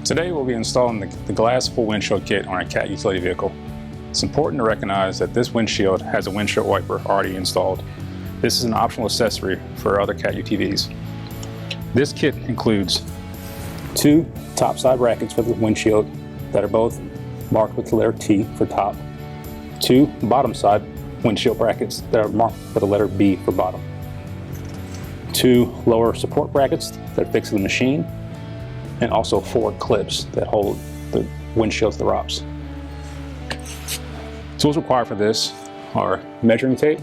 Today we'll be installing the glass full windshield kit on a CAT utility vehicle. It's important to recognize that this windshield has a windshield wiper already installed. This is an optional accessory for other CAT UTVs. This kit includes 2 top side brackets for the windshield that are both marked with the letter T for top, 2 bottom side windshield brackets that are marked with the letter B for bottom, 2 lower support brackets that fix the machine, and also 4 clips that hold the windshield to the ROPS. Tools required for this are measuring tape,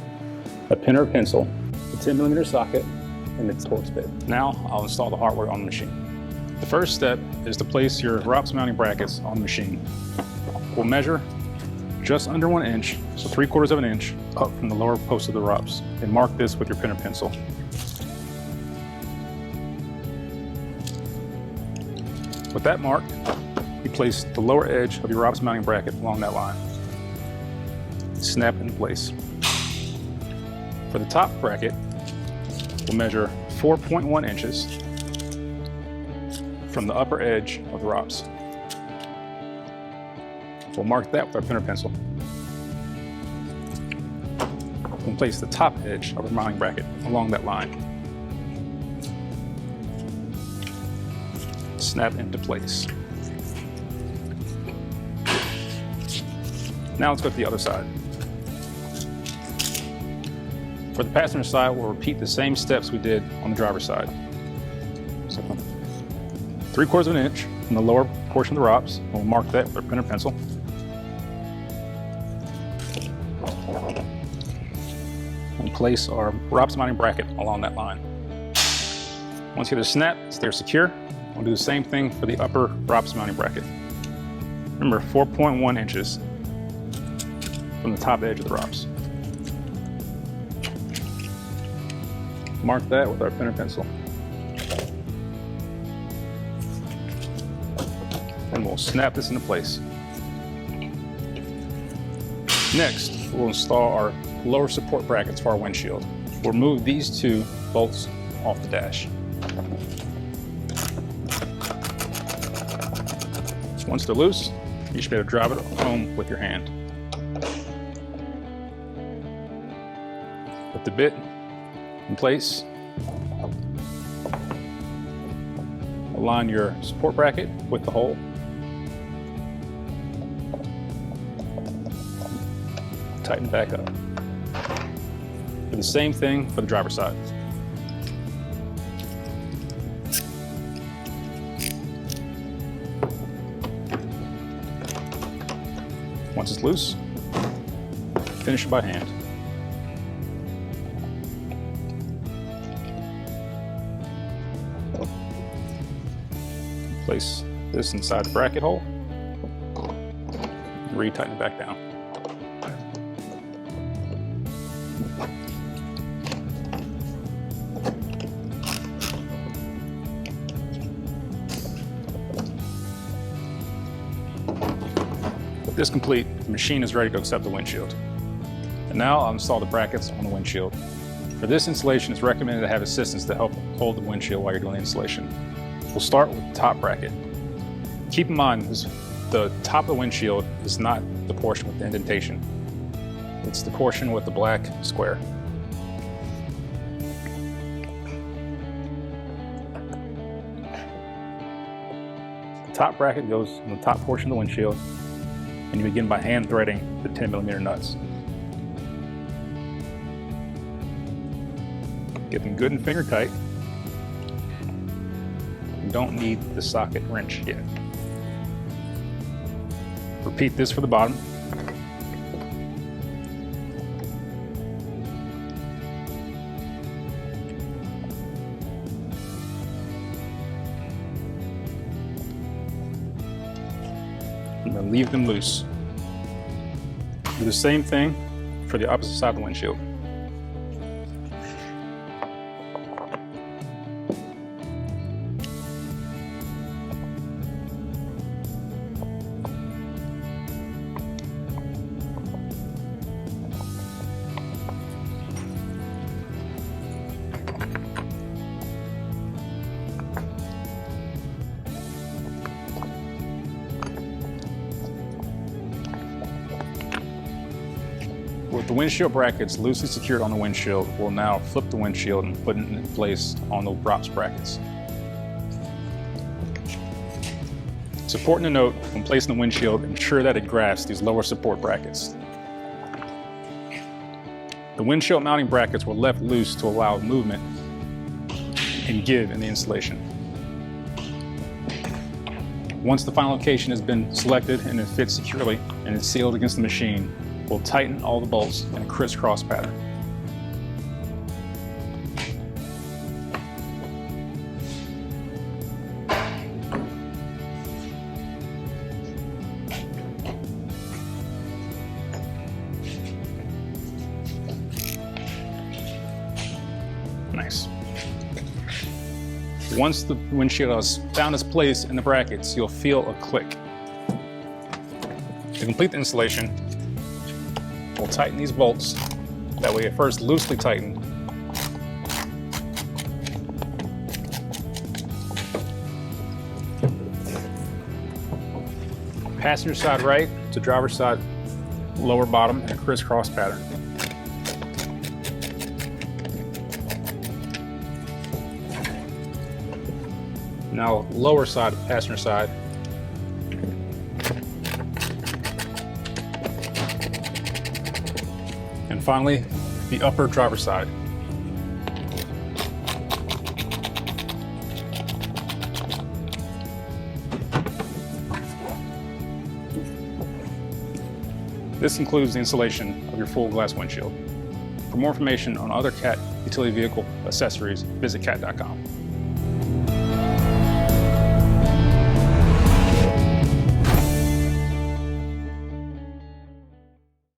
a pen or pencil, a 10mm socket, and the Torx bit. Now I'll install the hardware on the machine. The first step is to place your ROPS mounting brackets on the machine. We'll measure just under 1 inch, so 3/4 of an inch, up from the lower post of the ROPS, and mark this with your pen or pencil. With that marked, you place the lower edge of your ROPS mounting bracket along that line. Snap into place. For the top bracket, we'll measure 4.1 inches from the upper edge of the ROPS. We'll mark that with our pen or pencil. We'll place the top edge of our mounting bracket along that line. Snap into place. Now let's go to the other side. For the passenger side, we'll repeat the same steps we did on the driver's side. So 3/4 of an inch from the lower portion of the ROPS. We'll mark that with our pen or pencil. And place our ROPS mounting bracket along that line. Once you get a snap, they're secure. We'll do the same thing for the upper ROPS mounting bracket. Remember, 4.1 inches from the top edge of the ROPS. Mark that with our pen or pencil. And we'll snap this into place. Next, we'll install our lower support brackets for our windshield. We'll remove these 2 bolts off the dash. Once they're loose, you should be able to drive it home with your hand. Put the bit in place. Align your support bracket with the hole. Tighten back up. Do the same thing for the driver's side. Once it's loose, finish it by hand. Place this inside the bracket hole, and re-tighten it back down. With this complete, the machine is ready to accept the windshield. And now I'll install the brackets on the windshield. For this installation, it's recommended to have assistance to help hold the windshield while you're doing the installation. We'll start with the top bracket. Keep in mind, the top of the windshield is not the portion with the indentation. It's the portion with the black square. The top bracket goes on the top portion of the windshield, and you begin by hand threading the 10mm nuts. Get them good and finger tight. You don't need the socket wrench yet. Repeat this for the bottom. And then leave them loose. Do the same thing for the opposite side of the windshield. With the windshield brackets loosely secured on the windshield, we'll now flip the windshield and put it in place on the ROPS brackets. It's important to note, when placing the windshield, ensure that it grasps these lower support brackets. The windshield mounting brackets were left loose to allow movement and give in the installation. Once the final location has been selected and it fits securely and is sealed against the machine, we'll tighten all the bolts in a crisscross pattern. Nice. Once the windshield has found its place in the brackets, you'll feel a click. To complete the installation, we'll tighten these bolts. That way, at first loosely tightened. Passenger side right to driver side lower bottom in a crisscross pattern. Now lower side, passenger side. And finally, the upper driver side. This concludes the installation of your full glass windshield. For more information on other CAT utility vehicle accessories, visit cat.com.